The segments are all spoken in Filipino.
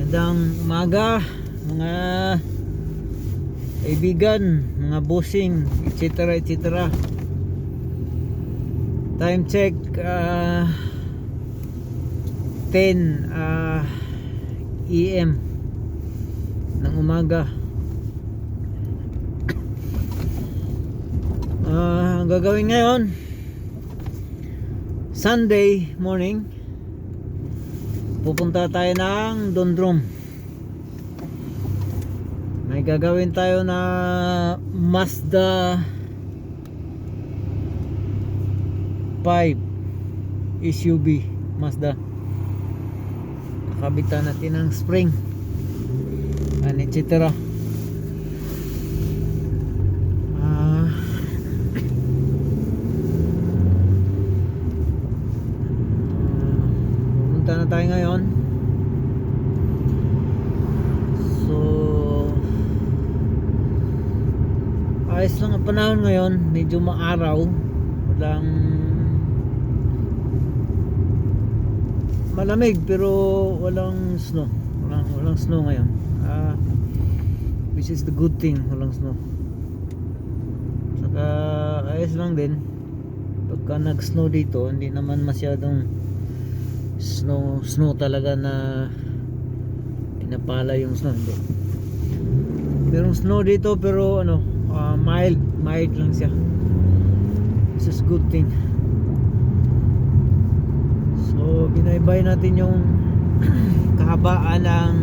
Magandang umaga mga kaibigan, mga bossing, etc. etc. Time check 10 AM ng umaga. Ang gagawin ngayon, Sunday morning, pupunta tayo ng Dondrom. May gagawin tayo na Mazda 5 SUV Mazda. Nakabitan natin ng spring and etc. Pupunta na tayo ngayon. So ayos lang ang panahon ngayon, medyo maaraw, walang malamig pero walang snow, walang snow ngayon, which is the good thing, walang snow. Saka ayos lang din pagka nag snow dito, hindi naman masyadong snow talaga na pinapala yung snow, hindi. Merong snow dito pero mild lang siya. This is good thing. So binaybay natin yung kahabaan ng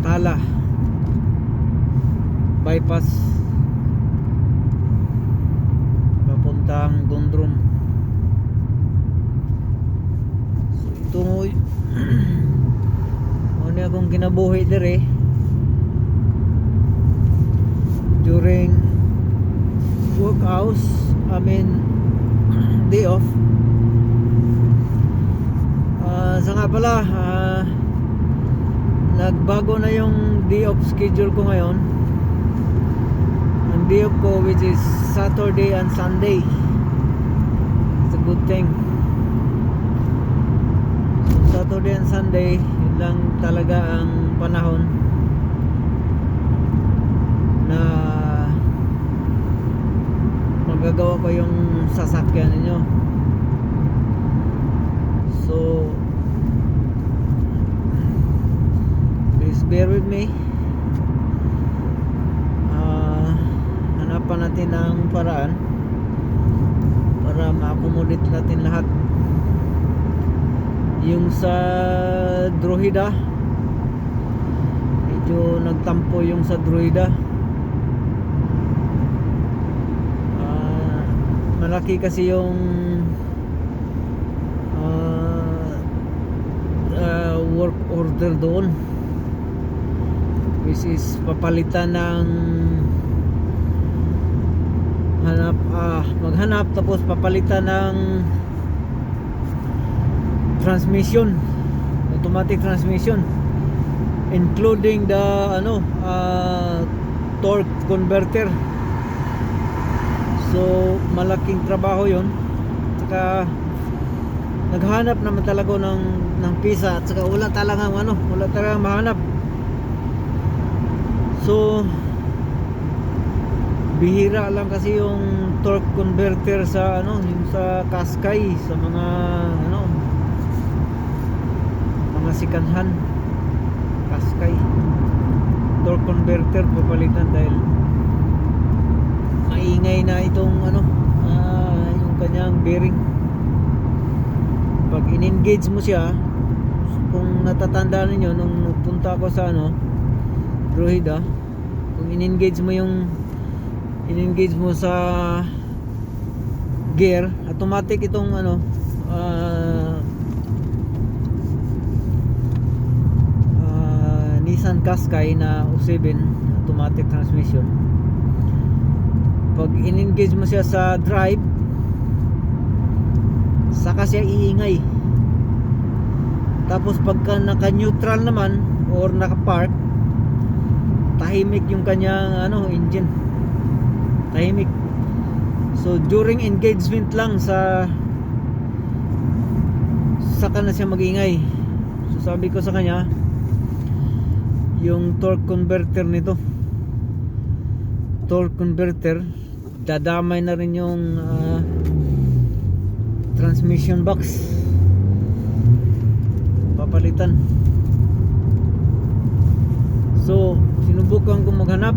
Tala bypass papuntang Dondrom. So ito ano akong kinabuhi dire during work hours, day off. Sa nga pala, nagbago na yung day off schedule ko ngayon. Ang day off ko, which is Saturday and Sunday, it's a good thing. So Saturday and Sunday, yun lang talaga ang panahon na magagawa ko yung sasakyan ninyo. So please bear with me. Hanapan natin ng paraan para ma-accommodate natin lahat. Yung sa Drogheda, medyo nagtampo yung sa Drogheda. Malaki kasi yung work order doon, which is papalitan ng maghanap tapos papalitan ng transmission, automatic transmission, including the torque converter. So malaking trabaho yun. Saka naghanap naman talaga ng pisa, at saka wala talagang mahanap. So bihira lang kasi yung torque converter sa yung sa Qashqai, sa mga sikanhan. Qashqai torque converter papalitan dahil maingay na itong yung kanyang bearing. Pag in-engage mo siya, kung natatandaan niyo nung punta ako sa Drogheda, kung in-engage mo sa gear, automatic itong Nissan Qashqai na 07 automatic transmission. Pag in-engage mo siya sa drive, saka siya iingay. Tapos pagka naka-neutral naman or naka-park, tahimik yung kanyang engine. Tahimik. So during engagement lang sa saka na siya magingay. So sabi ko sa kanya, yung torque converter nito, dadamay na rin yung transmission box, papalitan. So sinubukan ko maghanap,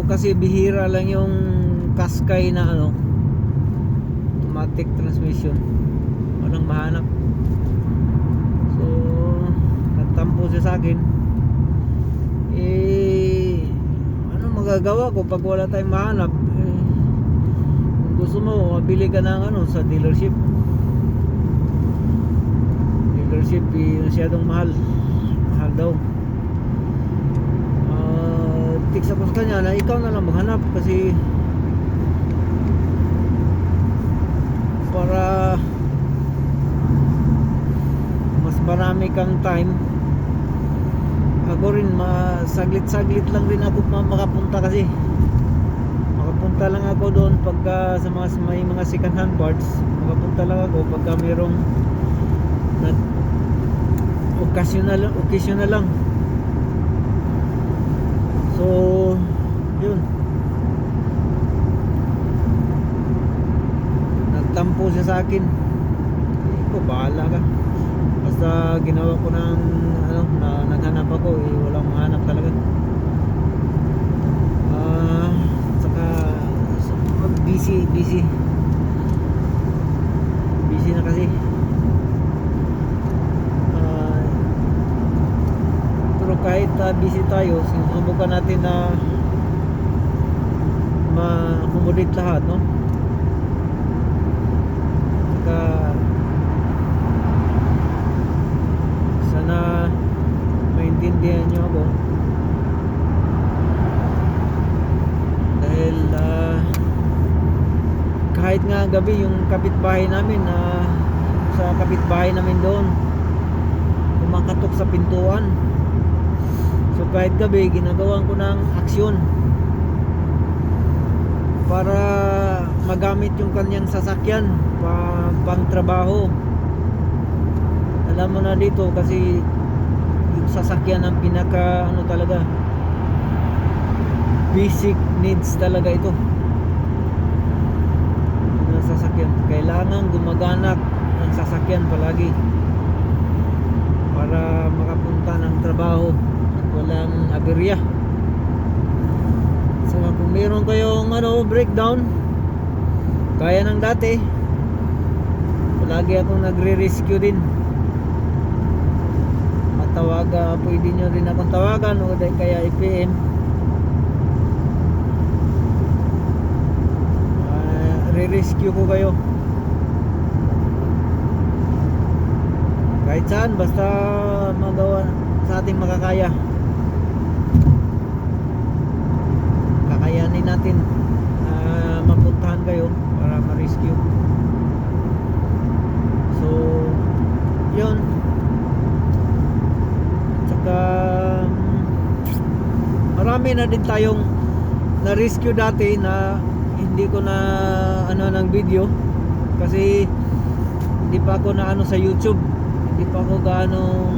kasi bihira lang yung Qashqai na automatic transmission, walang mahanap. So nagtampo siya sa akin. Ano magagawa ko pag wala tayong mahanap? Kung gusto mo, mabili ka ng sa dealership, masyadong mahal daw. Tiksa ko sa kanya na ikaw na lang maghanap, kasi para mas marami kang time. Ako rin saglit lang rin ako makapunta, kasi makapunta lang ako doon pagka sa may mga second hand parts. Makapunta lang ako pagka mayroong occasional lang. So yun, nagtampo siya sa akin. Ikaw bahala ka, basta ginawa ko ng naghanap ako. Walang mahanap talaga. Saka busy na kasi. Pero kahit busy tayo, sinusubukan natin na ma-accommodate lahat, no? Saka sana maintindihan nyo ako, dahil kahit nga gabi, yung kapitbahay namin doon kumakatok sa pintuan. So kahit gabi, ginagawan ko ng aksyon para magamit yung kanyang sasakyan pang trabaho. Alam mo na dito, kasi yung sasakyan ang pinaka talaga, basic needs talaga ito. Yung sasakyan, kailangan gumagana ang sasakyan palagi para makapunta ng trabaho at walang aberya. So kung meron kayong breakdown kaya ng dati, palagi akong nagre-rescue din. Pwede nyo rin akong tawagan o kaya i-PM. Re-rescue ko kayo kahit saan, basta magawa sa ating makakaya. Kakayanin natin mapuntahan kayo para ma-rescue. So yun. Tsaka marami na din tayong na-rescue dati na hindi ko na ng video, kasi hindi pa ako na sa YouTube. Hindi pa ako ganong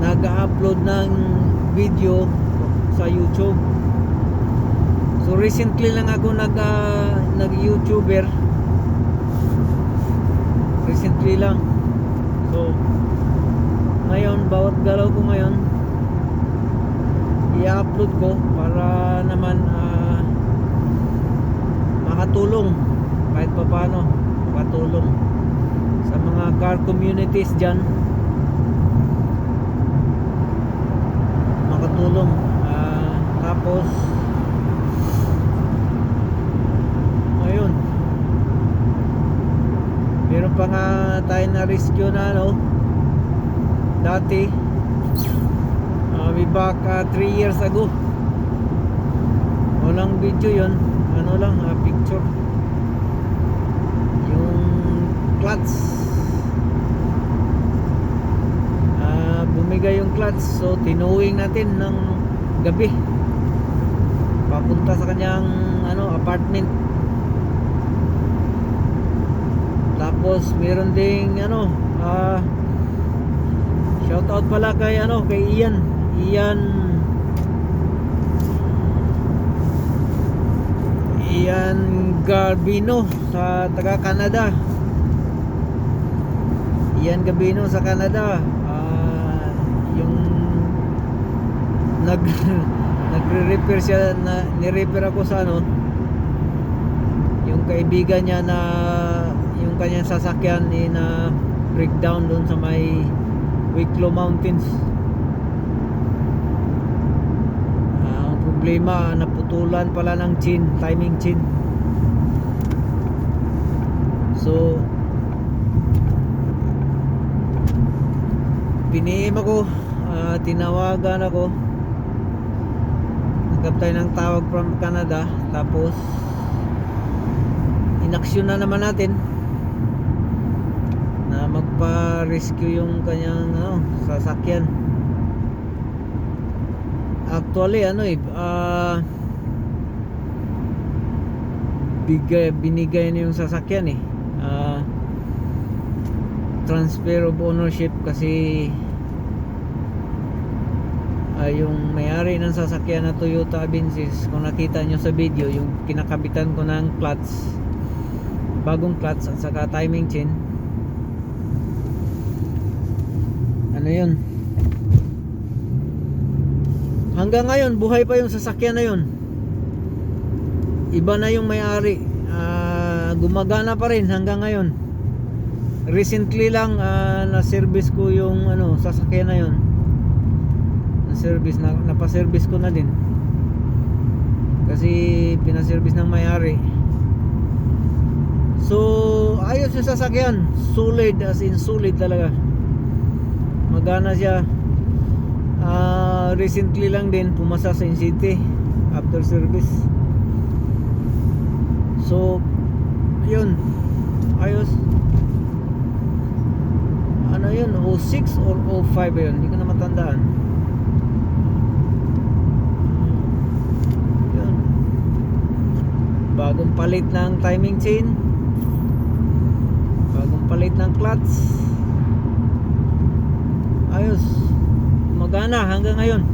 nag-upload ng video sa YouTube. So recently lang ako nag-YouTuber. Recently lang. So ngayon, bawat galaw ko ngayon i-upload ko para naman makatulong kahit paano, makatulong sa mga car communities dyan, makatulong. Tapos ayun, meron pa nga tayo na rescue na dati, way back 3 years ago. Walang video yun, lang picture. Yung clutch, bumigay yung clutch, so tinuwing natin ng gabi papunta sa kanyang apartment. Tapos meron ding shout out pala kay kay Ian Garbino sa taga Canada. Ian Garbino sa Canada. Yung nagre-repair siya, ni-repair ako sa yung kaibigan niya na yung kanyang sasakyan na breakdown doon sa may Wicklow Mountains. Ang problema, naputulan pala ng timing chain. So piniim ako, tinawagan ako, nagkap tayo ng tawag from Canada. Tapos inaksyon na naman natin na magpa-rescue yung kanyang sasakyan. Actually binigay na yung sasakyan transfer of ownership kasi yung may-ari ng sasakyan na Toyota Avensis, kung nakita nyo sa video, yung kinakabitan ko ng clutch, bagong clutch at saka timing chain, yun, hanggang ngayon buhay pa yung sasakyan na yun. Iba na yung may-ari, gumagana pa rin hanggang ngayon. Recently lang na-service ko yung sasakyan na yun. Na-service napa-service ko na din kasi pina-service ng may-ari. So ayos yung sasakyan, solid, as in solid talaga, magana siya. Recently lang din pumasa sa City after service. So yun, ayos. Yun, 06 or 05 yun, hindi ko na matandaan. Yun, bagong palit ng timing chain, bagong palit ng clutch, ayos, magana hanggang ngayon.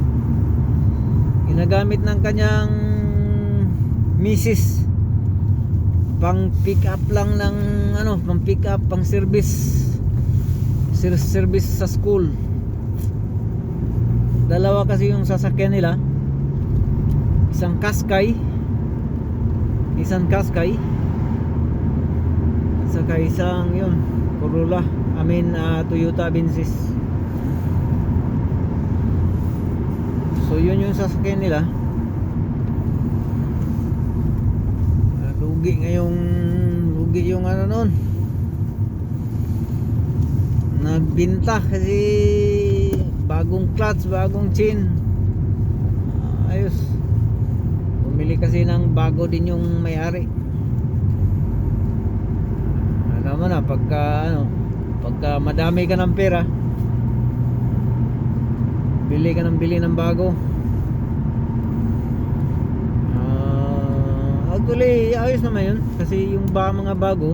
Ginagamit ng kanyang misis pang pick up lang ng pang pick up, pang service sa school. Dalawa kasi yung sasakyan nila, isang Qashqai, at saka isang Corolla, Toyota Avensis. So yun yung sasakyan nila. Lugi yung noon, nagbinta kasi bagong clutch, bagong chain, ayos. Bumili kasi ng bago din yung may-ari. Alam mo na, pagka madami ka ng pera, bili ka ng bago. Actually ayos naman yun kasi yung mga bago,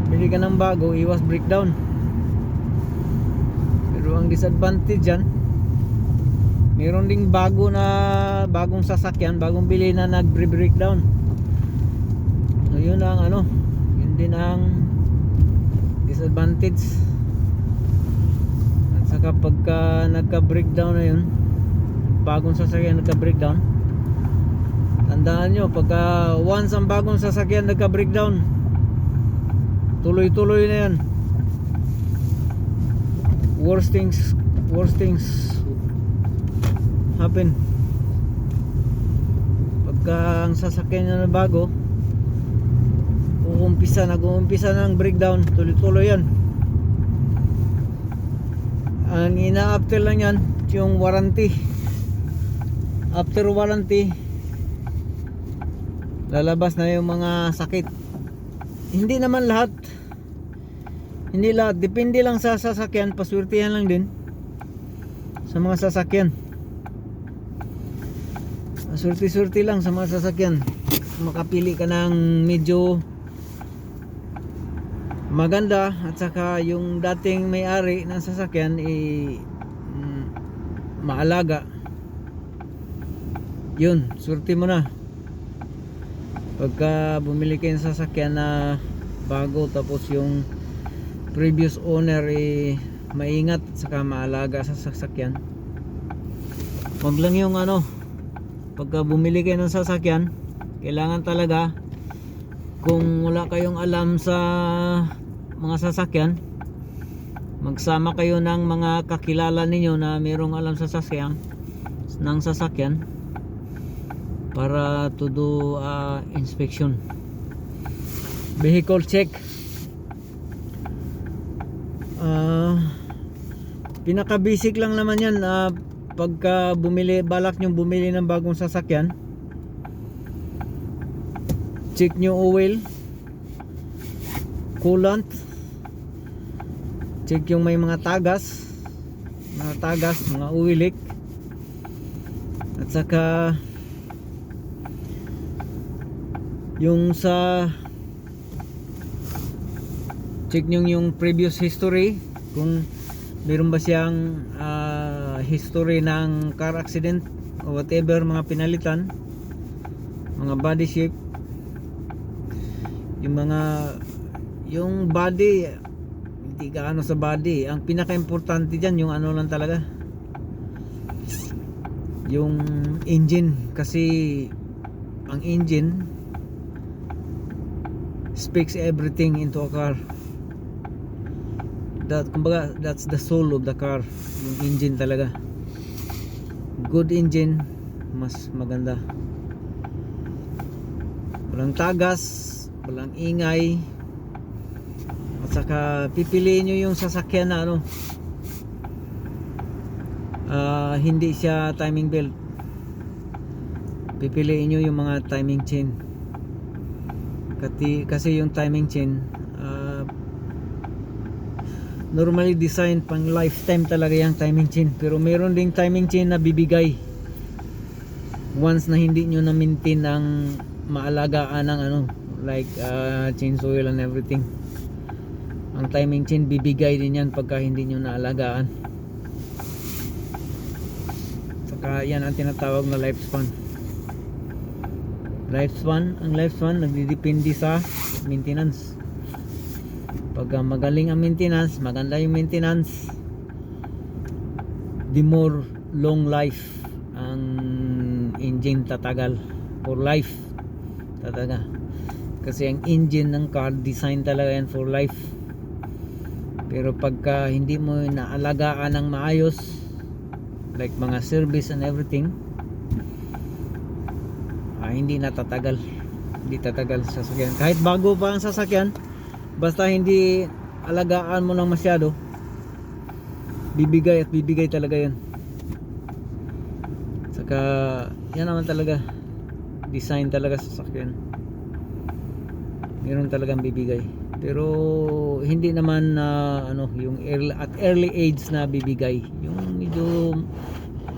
bili ka ng bago, iwas breakdown. Pero ang disadvantage dyan, meron ding bagong sasakyan, bagong bili na nagbre-breakdown. So yun ang yun din ang disadvantage. At saka pagka nagka-breakdown na yun, bagong sasakyan nagka-breakdown, tandaan nyo, pagka once ang bagong sasakyan nagka-breakdown, tuloy-tuloy na yan. Worst things happen. Pagka ang sasakyan nyo na bago, nag-uumpisa ng breakdown, tuloy-tuloy yan. Ang ina-after lang yan yung warranty. After warranty, lalabas na yung mga sakit. Hindi naman lahat, depende lang sa sasakyan, paswertihan lang din sa mga sasakyan. Surti-surti lang sa mga sasakyan, makapili ka ng medyo maganda, at saka yung dating may-ari ng sasakyan maalaga. Yun, surti mo na pagka bumili kayo ng sasakyan na bago, tapos yung previous owner maingat at saka maalaga sa sasakyan. Wag lang yung pagka bumili kayo ng sasakyan, kailangan talaga, kung wala kayong alam sa mga sasakyan, magsama kayo ng mga kakilala ninyo na mayroong alam sa sasakyan para to do inspection, vehicle check. Pinaka basic lang naman yan. Pagka balak nyo bumili ng bagong sasakyan, check nyo oil, coolant, check yung may mga tagas, mga oil leak, at saka yung check nyo yung previous history, kung meron ba siyang history ng car accident o whatever, mga pinalitan, mga body shape, yung body, hindi gaano sa body. Ang pinaka-importante dyan yung lang talaga, yung engine, kasi ang engine speaks everything into a car. Kumbaga, that's the soul of the car, yung engine talaga. Good engine, mas maganda. Walang tagas, walang ingay, at saka pipiliin nyo yung sasakyan na hindi siya timing belt. Pipiliin nyo yung mga timing chain, kasi yung timing chain normally designed pang lifetime talaga yung timing chain. Pero meron ding timing chain na bibigay once na hindi nyo na maintain ang maalagaan ng like change oil and everything. Ang timing chain bibigay din yan pagka hindi nyo naalagaan. Saka yan ang tinatawag na lifespan. Ang lifespan nagdidepende sa maintenance. Pag magaling ang maintenance, maganda yung maintenance, the more long life ang engine tatagal, for life tataga. Kasi ang engine ng car design talaga yan for life. Pero pagka hindi mo naalagaan ng maayos, like mga service and everything, hindi natatagal, hindi tatagal sa sasakyan. Kahit bago pa ang sasakyan, basta hindi alagaan mo ng masyado, bibigay at bibigay talaga yan. Saka yan naman talaga, design talaga sa sasakyan, meron talagang bibigay. Pero hindi naman yung early age na bibigay, yung medyo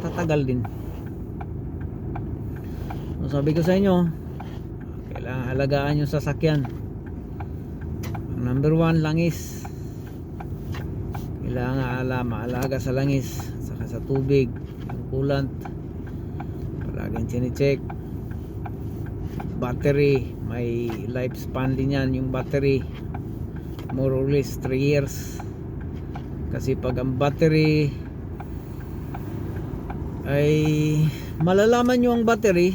tatagal din. So, sabi ko sa inyo, kailangan alagaan yung sasakyan. Number 1, langis. Kailangan maalaga sa langis, saka sa tubig, yung coolant palaging chine-check. Battery, may lifespan din yan yung battery, more or less 3 years. Kasi pag ang battery ay malalaman nyo ang battery,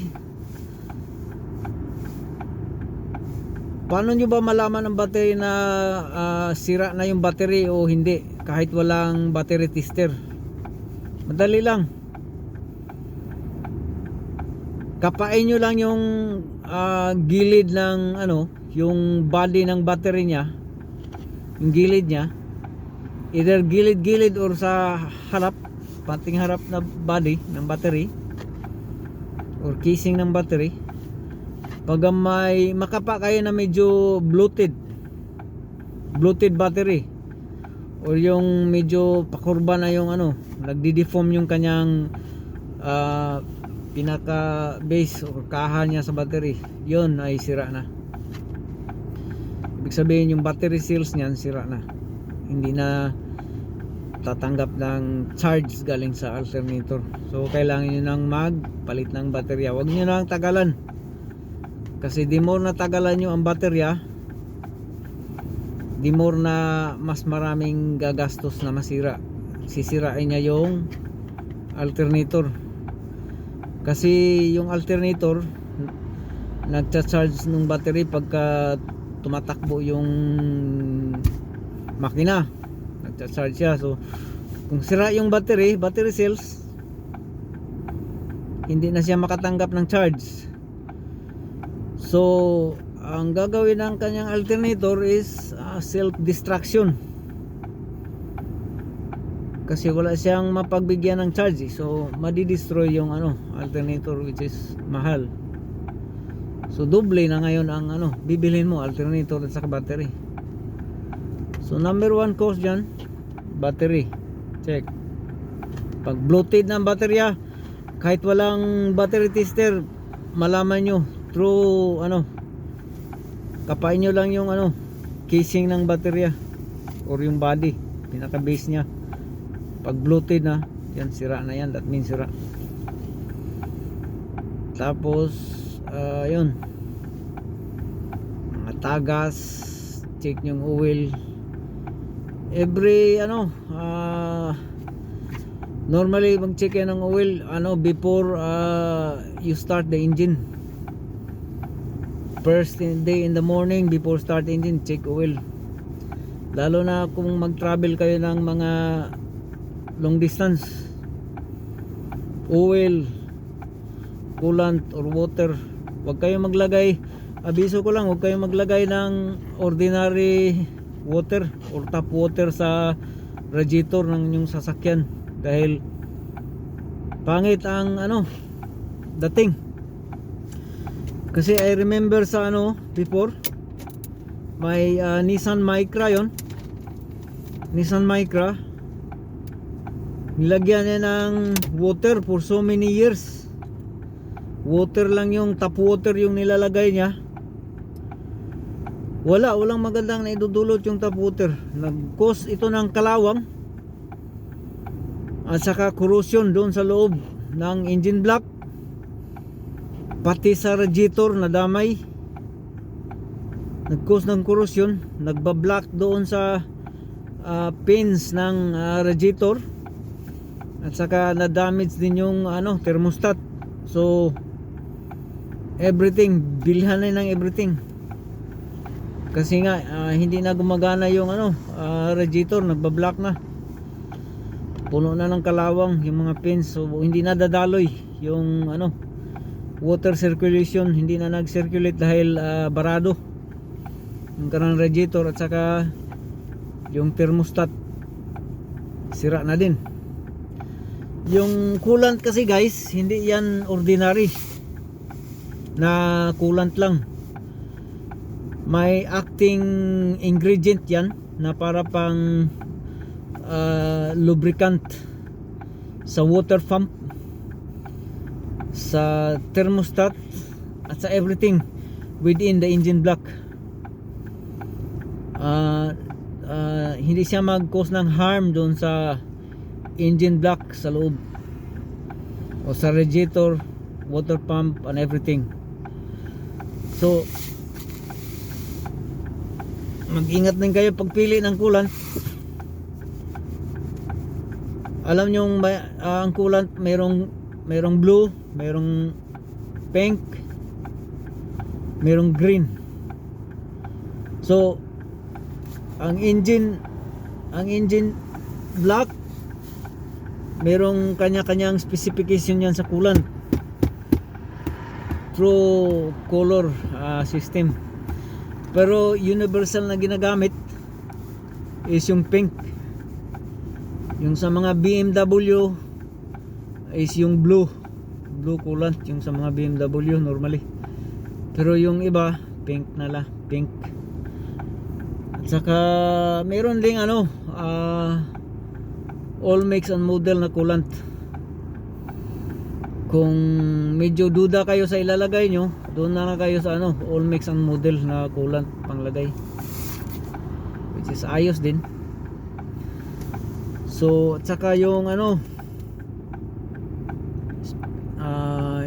paano nyo ba malaman ang battery na sira na yung battery o hindi, kahit walang battery tester? Madali lang, kapain nyo lang yung gilid ng yung body ng battery nya, yung gilid nya, either gilid or sa harap, pating harap na body ng battery or casing ng battery. Pag may makapa kayo na medyo bloated battery, or yung medyo pakurba na yung nagdi-deform yung kanyang pinaka base or kaha niya sa battery, yun ay sira na. ibig sabihin yung battery cells niyan sira na, hindi na tatanggap ng charge galing sa alternator. So kailangan nyo nang magpalit ng baterya. Huwag nyo nang tagalan, kasi di more na tagalan nyo ang baterya, di more na mas maraming gagastos na masira. Sisirain niya yung alternator, kasi yung alternator nagcha-charge ng battery pagka tumatakbo yung makina, nagcha-charge siya. So kung sira yung battery cells, hindi na siya makatanggap ng charge. So ang gagawin ng kanyang alternator is self-destruction, kasi wala siyang mapagbigyan ng charge. So madi-destroy yung alternator, which is mahal. So doble na ngayon ang bibilhin mo, alternator at saka battery. So number 1 cause dyan, battery. Check. Pag bloated ng baterya, kahit walang battery tester, malaman nyo through kapain nyo lang yung casing ng baterya or yung body, pinaka base nya. Pag bloated na yan, sira na yan, that means sira. Tapos yun, mga tagas, check yung oil every normally mag-check yan ng oil before you start the engine. First day in the morning before start engine, check oil. Lalo na kung mag-travel kayo ng mga long distance, oil, coolant or water, huwag kayo maglagay, abiso ko lang, huwag kayo maglagay ng ordinary water or tap water sa radiator ng inyong sasakyan, dahil pangit ang dating. Kasi I remember sa before, may Nissan Micra, yon Nissan Micra, nilagyan niya ng water for so many years. Water lang, yung tap water yung nilalagay niya. Walang magandang naidudulot yung tap water. Nag-cause ito ng kalawang at saka corrosion doon sa loob ng engine block, pati sa radiator nadamay. Nag-cause ng corrosion, nagbablock doon sa pins ng radiator, at saka na-damage din yung thermostat. So everything, bilhan na ng everything, kasi nga hindi na gumagana yung radiator, nagbablock na, puno na ng kalawang yung mga pins. So hindi na dadaloy yung water circulation, hindi na nag-circulate dahil barado yung kanang radiator, at saka yung thermostat sira na din. Yung coolant kasi guys, hindi yan ordinary na coolant lang. May acting ingredient yan na para pang lubricant sa water pump, sa thermostat, at sa everything within the engine block. Hindi siya mag-cause ng harm doon sa engine block sa loob, o sa radiator, water pump, and everything. So mag-ingat din kayo pagpili ng coolant. Alam nyo ang coolant, merong blue, merong pink, merong green. So ang engine block, merong kanya-kanyang specification yan sa coolant through color system. Pero universal na ginagamit is yung pink. Yung sa mga BMW is yung blue coolant, yung sa mga BMW normally. Pero yung iba pink na la, pink. At saka meron ding all makes and model na coolant. Kung medyo duda kayo sa ilalagay nyo, doon na kayo sa all makes and model na coolant panglagay. which is ayos din. So at saka yung ano,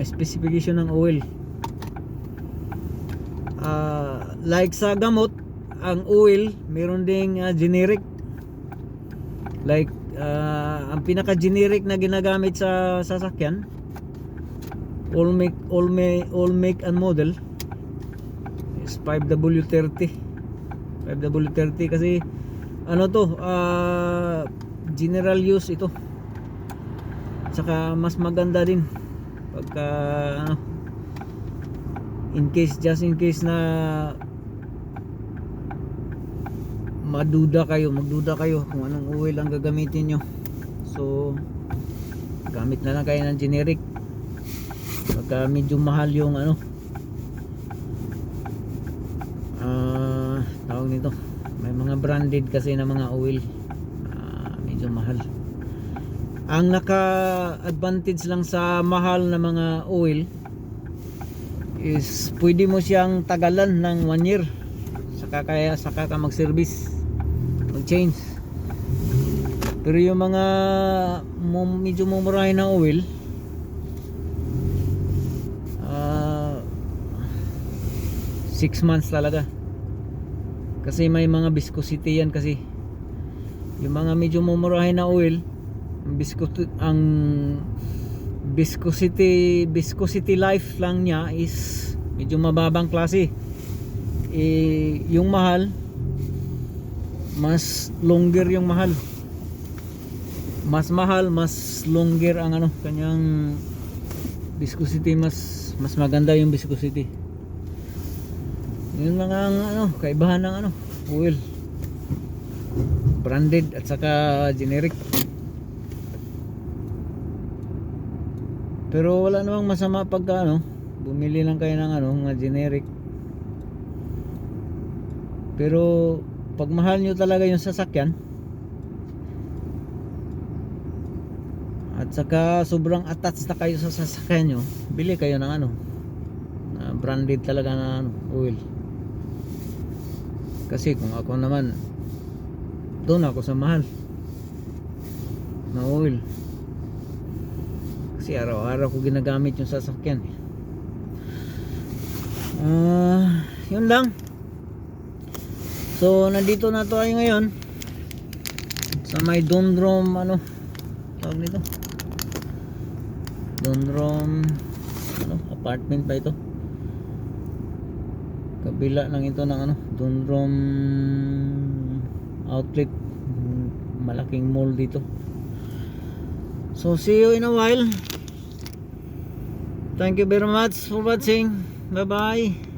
specification ng oil, like sa gamot, ang oil meron ding generic. Like ang pinaka generic na ginagamit sa sasakyan, all make and model is 5W30 kasi ano to, general use ito. Saka mas maganda din pagka ano, just in case na magduda kayo kung anong oil ang gagamitin nyo, so gamit na lang kayo ng generic. Pagka medyo mahal yung ano, tawag nito, may mga branded kasi na mga oil, medyo mahal. Ang naka-advantage lang sa mahal na mga oil is pwede mo siyang tagalan ng 1 year, saka ka mag-service, mag-change. Pero yung mga medyo mumurahin na oil, 6 months talaga, kasi may mga viscosity yan. Kasi yung mga medyo mumurahin na oil, ang viscosity life lang niya is medyo mababang klase. Yung mahal, mas longer yung mahal. Mas mahal, mas longer ang ano, kanyang viscosity, mas maganda yung viscosity. Yun lang ang ano, kaibahan ng ano, oil, branded at saka generic. Pero wala namang masama pagka ano, bumili lang kayo ng ano, mga generic. Pero pag mahal nyo talaga yung sasakyan, at saka sobrang attached na kayo sa sasakyan nyo, bili kayo ng ano, branded talaga na ano, oil. Kasi kung ako naman, doon ako sa mahal na oil, kasi araw-araw ko ginagamit yung sasakyan. Yun lang. So nandito na tayo ngayon sa may Dondrom, ano tawag nito, Dondrom ano, apartment pa ito, kabila lang ito ng ano, Dondrom outlet, malaking mall dito. So see you in a while. Thank you very much for watching. Bye bye.